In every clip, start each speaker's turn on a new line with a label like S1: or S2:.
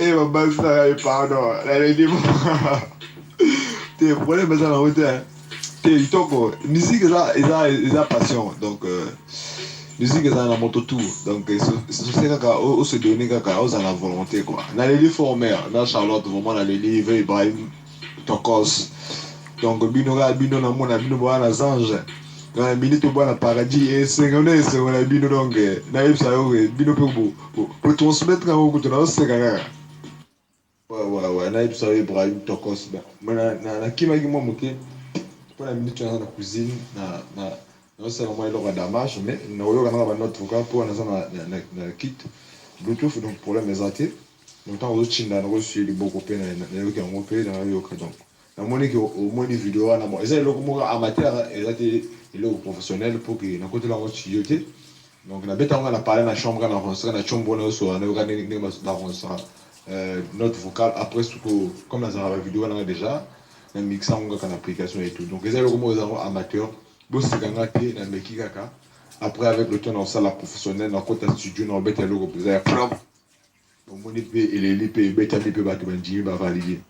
S1: maman, ça, pardon. Elle dit, t'es problème, mais ça, la route, t'es, musique, ça, passion. Donc, musique eza na moto tout donc c'est kaka o se donner kaka oza na volonté quoi naleli former na Charlotte vraiment naleli ve Ibrahim Tokos donc bino kaka bino namona bino boya na zange na minute boya na paradis esengo na bino donc nayebisa yo bino mpe botransmettre yango kutu naoseka kaka ouais nayebisa yo Ibrahim Tokos nakimaki mwa moke mpo na minute naza na cuisine c'est vraiment il aura damage mais nous avons notre vocal pour nous na kit bluetooth donc problème exacté donc tant aux chinda nous aussi les beaucoup peine na yoka mon pays na yoka donc na monique au moins des vidéos na moi et ça le comme amateur exacté il est professionnel pour que na côté la moitié yoté donc na beta on a parlé na chambre na ronsera na chambre na so na yoka ni na ronsera notre vocal après ce comme dans la vidéo on a déjà na mixer on a une application et tout donc ils ont comme aux amateurs bosekanga te na meki kaka après avec le temps na osala professionnel na kota studio na obeta eloko mpenza ya propre omoni mpe eleli mpe ebetami mpe bato bandimi bavalide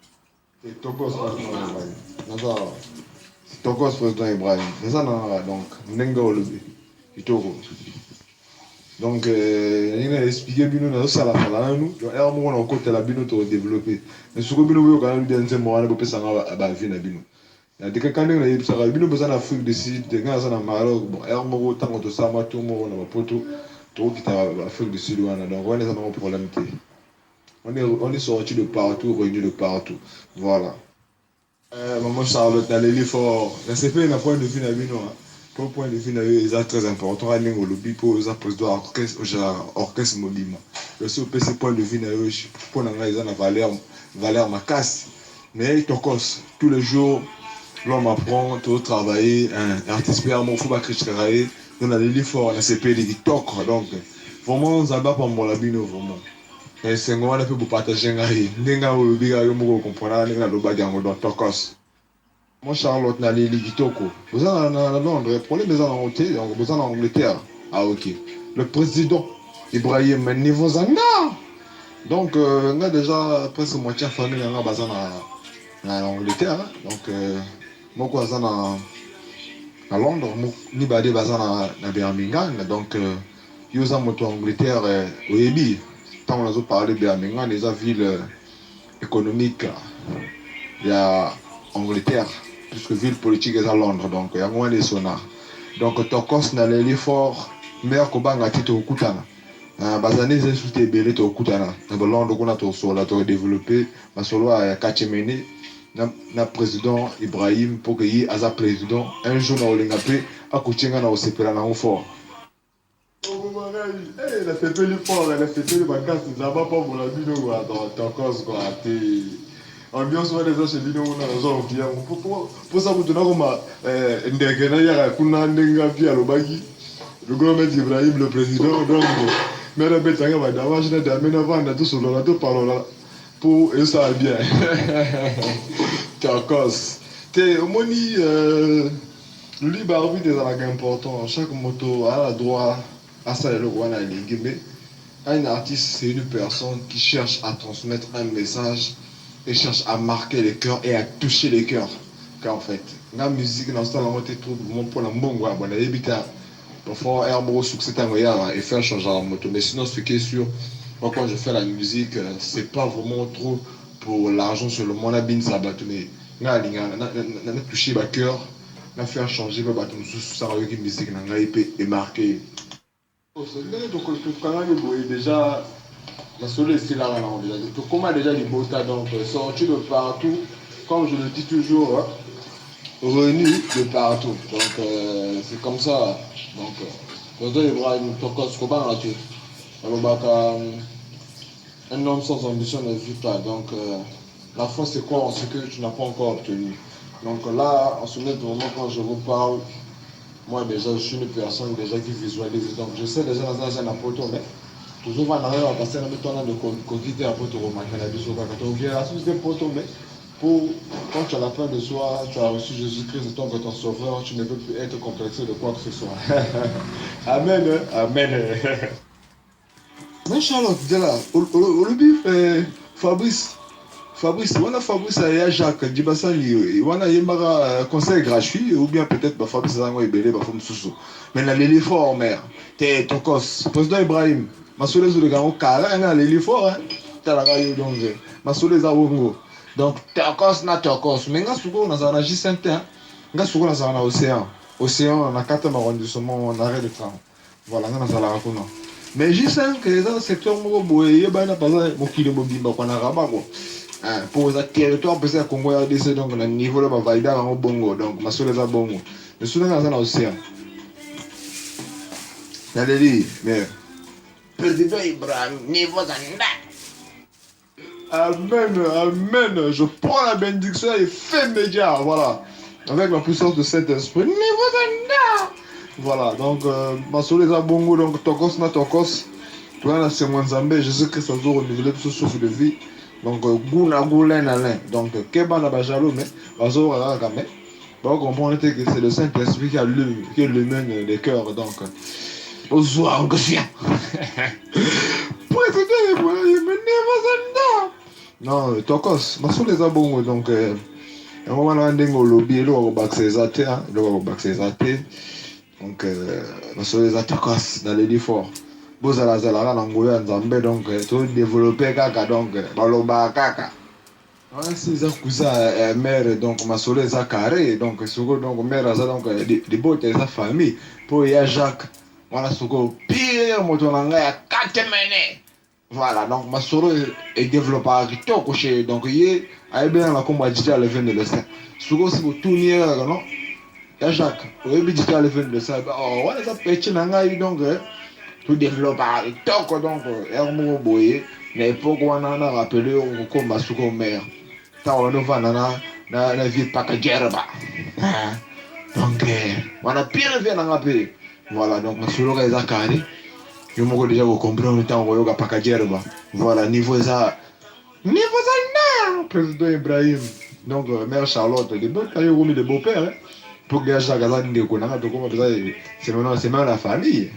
S1: tokos président Ibrahim eza na donc ndenge olobi kitoko donc ndenge na explike bino nazosala sala nanu ere moko na okotela bino todéveloppe mais soko bino boyokana bide nzembo wana bopesanga bavie na bino dès quand on a eu ça, il nous en Afrique du Sud, des gars en Maroc, bon, Hermoro, tant que ça, tout le monde a poto, tout qui est en Afrique du Sud, donc on est dans un problème. On est sorti de partout, réunis de partout, voilà. Maman Charlotte, dans les fort, c'est pas un point de vue d'abino, pour point de vue c'est très important, on a un lobby pour les apostles orchestre mobile. Le seul PC point de vue pour nous ils ont valeur ma casse, mais tokos tous les jours. L'homme apprend, tout travailler, un artiste père, mon faut pas critiquer, on a des livres forts, on a ces pays qui toquent, donc vraiment, ça va pas pour la bino, vraiment. Et c'est un peu pour partager un gars, n'enga ou biga yo mo comprendre, n'enga lo bagi en dans tokos. Moi Charlotte na les ligitoko. Vous en à Londres, le problème est en Angleterre, vous en Angleterre. Ah ok. Le président Ibrahim niveau zanga. Donc on a déjà presque moitié famille en bazan en Angleterre, donc moko aza na Londres ni bade baza na Birmingham donc yo oza moto Angleterre oyebi ntango nazoparle Birmingham eza ville économique ya Angleterre puisque ville politique eza Londres donc yango wana esona donc tokos naleli fort mbea kobanga te tokokutana bazane eza esu te ebele tokokutana na balondres kuna tosola todéveloppe masolo ya kachemene na président Ibrahim pour que y asa président un jour na olinga pe akochenga na osepela na fort la sepeli fort la sepeli vacances ça va pas pour la bino dans tokos quoi te ambiance wana eza chez bino na zo bien pour ça vous donner comme ndeke na ya kuna ndenga pia lobaki le grand maître Ibrahim le président donc mais la bête nga ba davantage na damena vanda tout solo la tout parole pour et ça bien tokos te omoni le libre arbitre est important chaque moto a le droit à ça le roi na lingi mais un artiste c'est une personne qui cherche à transmettre un message et cherche à marquer les cœurs et à toucher les cœurs car en fait la musique dans ça la moitié trop mon pour la mbongo bon la habita parfois herbo succès tango et faire changer la moto mais sinon ce qui est sûr moi quand je fais la musique c'est pas vraiment trop pour l'argent sur le monde bin sabato mais na toucher ba cœur na faire changer ba bato ça va avec musique na ngai et marquer déjà la soleil c'est là déjà comment déjà les bota donc sorti de partout comme je le dis toujours revenu de partout donc c'est comme ça donc président Ibrahim Tokos comment là tu un homme sans ambition ne vit pas donc la force c'est quoi en ce que tu n'as pas encore obtenu donc là en ce moment quand je vous parle moi déjà je suis une personne déjà qui visualise donc je sais déjà dans un apôtre mais toujours on arrive à passer dans le temps de conquérir apôtre romain la biso kaka to vient à des poteaux mais pour quand tu as la fin de soi tu as reçu Jésus-Christ en tant que ton sauveur tu ne peux plus être complexé de quoi que ce soit amen amen Mais Charlotte, dis là, au bif, Fabrice, on a Fabrice et Jacques, Djibassani, on a un conseil gratuit, ou bien peut-être Fabrice Zango et Belé, Bafom Soussou. Mais là, l'effort, mère, t'es Tokos, président Ibrahim, Massoulez ou le gars, Kala, l'effort, hein, t'as la radio donc, Massoulez Awongo. Donc, Tokos, na Tokos, mais nga souko, on a un J5, hein, nga souko, on a un océan. Océan, on a 4 arrondissements, on arrête de travail. Voilà, on a un raconte. Mais J5, c'est un secteur, moi, il y a pas de mokili mobimba, qu'on a rabat, quoi. Pour le territoire peut être Congo RDC donc na niveau là valida en bongo donc masole za bongo le soudan na océan na deli mais président Ibrahim niveau za nda amen amen je prends la bénédiction et fais média voilà avec la puissance de cet esprit niveau za nda voilà donc masole za bongo donc tokos na tokos toi là c'est mon Zambé Jésus Christ a renouvelé tout ce souffle de vie. Donc, gouna goulin alin. Donc, keba na bajalo, mais, bazo rara mais. Donc, on comprend que c'est le Saint-Esprit qui illumine les cœurs. Donc, au soir, on confie. Président, il me non, tokos, ma sous les abons, donc, un moment là, on a lobby, là, on va baxer les athées, là, on va baxer les athées. Donc, ma sous les athées, dans les forts. Bozala zala na ngoya nzambe donc to développer kaka donc baloba kaka si za kuza mère donc masolo za carré donc suko donc mère za donc de bote za famille pour ya Jacques voilà suko pire moto nanga ya 4 mene voilà donc masolo est développé kitoko chez donc yé ay bien la combat digital le 22 le 5 suko si tout nier non ya Jacques au digital le 22 le 5 oh voilà ça petit nanga donc tout développe toko donc ermo boye na époque wana na rappelé ko masuko mère ta ono vana na vie pakajerba donc wana pire vient na ngape voilà donc masulo ka zakari yo moko déjà vous comprendre temps ko yoga pakajerba voilà niveau ça na président Ibrahim donc mère Charlotte de bon taille comme de beau-père pour gager la gazane de konanga to comme ça c'est maintenant la famille.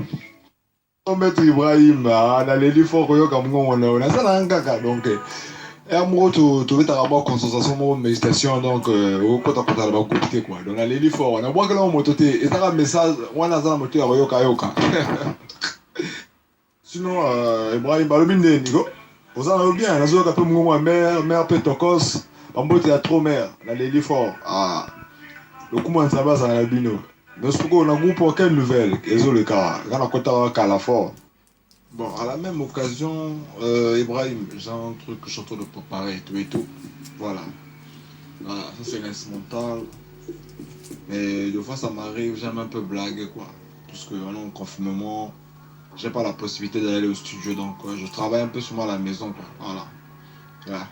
S1: Maître Ibrahim na leli fort koyoka mungo na sala ngaka donc amour tu veux avoir concentration mon méditation donc au kota kota ba couper quoi donc na leli fort na boka la moto te et ça message wana za moto ya koyoka yoka sinon Ibrahim balobi ndeni go ozana lo bien na zo ka pe mungo mère pe tokos bambote ya trop mère na leli fort le comment ça va ça na bino. Mais ce qu'on a groupe quelle nouvelle ils ont le cas quand on compte à la fois bon à la même occasion Ibrahim j'ai un truc que je suis en train de préparer tout et tout voilà ça c'est l'instrumental mais des fois ça m'arrive j'aime un peu blaguer quoi parce que on est en confinement j'ai pas la possibilité d'aller au studio donc je travaille un peu sur moi à la maison quoi voilà yeah.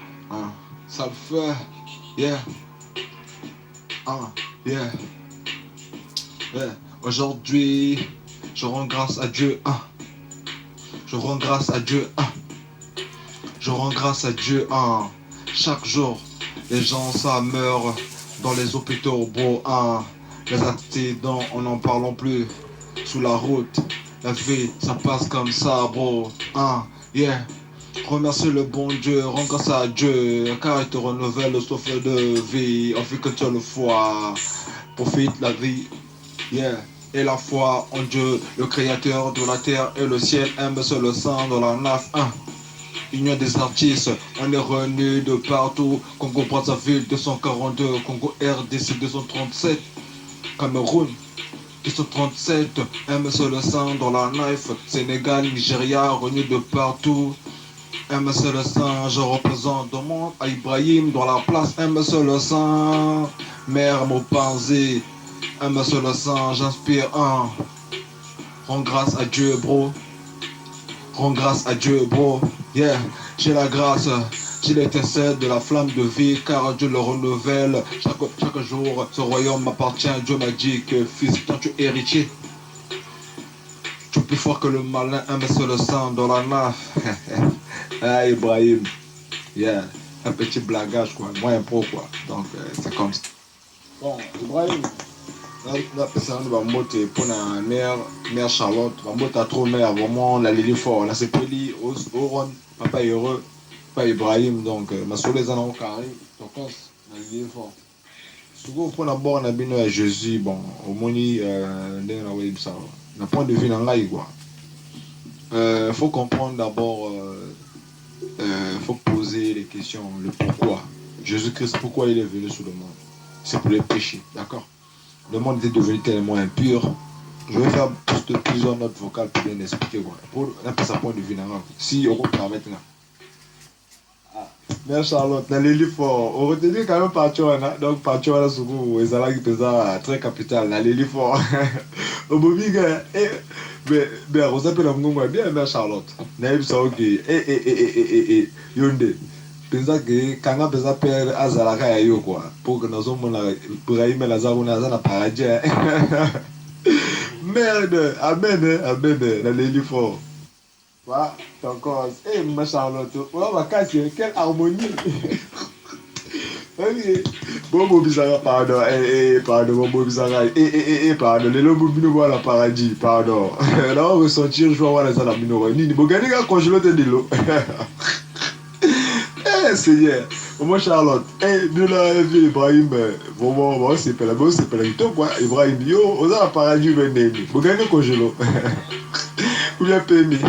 S1: Ça le fait yeah yeah. Ouais. Aujourd'hui, je rends grâce à Dieu. Je rends grâce à Dieu. Je rends grâce à Dieu. Chaque jour, les gens ça meurent dans les hôpitaux, bro. Les accidents, on n'en parlons plus. Sous la route, la vie, ça passe comme ça, bro. Yeah. Remercie le bon Dieu, rends grâce à Dieu, car il te renouvelle le souffle de vie. On fait que tu as le foi. Profite la vie. Yeah. Et la foi en Dieu, le créateur de la terre et le ciel, aime seul le sang dans la naf. Union des artistes, on est revenu de partout. Congo Brazzaville 242, Congo RDC 237, Cameroun 237, aime seul le sang dans la knife. Sénégal, Nigeria, revenu de partout. Aime seul le sang, je représente le monde. À Ibrahim dans la place, aime seul le sang. Mère Mopanzi. Un seul sang, j'inspire Rends grâce à Dieu, bro. Rends grâce à Dieu, bro. Yeah, j'ai la grâce, j'ai l'étincelle de la flamme de vie, car Dieu le renouvelle. Chaque jour, ce royaume m'appartient. Dieu m'a dit que fils, quand tu es héritier, tu es plus fort que le malin. Un seul sang dans la naf. Ibrahim. Yeah, un petit blagage, quoi. Moi, un pro, quoi. Donc, c'est comme ça. Bon, Ibrahim. la personne va monter pour la mère Charlotte, va monter à trop mère, vraiment la ligne fort. Là, c'est Peli, Oron, papa heureux, papa Ibrahim, donc, ma soeur les anneaux carrés, donc, la ligne fort. Souvent, pour d'abord, on a bien à Jésus, bon, au moni, d'un web ça. On point de vue dans l'aïe, quoi. Faut comprendre d'abord, faut poser les questions, le pourquoi. Jésus-Christ, pourquoi il est venu sur le monde? C'est pour les péchés, d'accord? Le monde était devenu tellement impur. Je vais faire plusieurs notes vocales pour bien expliquer quoi. Pour un peu sa point de vue. Si on peut maintenant. Merci Charlotte. Dans les livres, on retenait quand même Pacho. Donc Pacho, là, souvent, ils allaient très capital. Dans les livres, au bout de mais on s'appelle un moment bien, mais Charlotte. Naïf, ça, ok. Yonde. Pensa que quand on pensa perdre Azalaka ya yo quoi. Pour que nous sommes là, pour y mettre la zaruna, ça n'a pas dit. Merde, amen, amen, dans les livres. Voilà, encore. Eh, ma Charlotte, on va casser, quelle harmonie. Ok. Bon, bizarre, pardon, pardon, bon, bizarre, pardon, les lobes nous voient la paradis, pardon. Là, on va ressentir, je vais voir les alamino. Ni, bon, gagner un congélo de l'eau. Eh, Seigneur, moi, Charlotte, nous, là, vie Ibrahim, bon, c'est pas la bonne, c'est pas la guitare, quoi. Ibrahim, yo, on a la paradis, venez, bon, gagner un congélo. Ou bien, permis.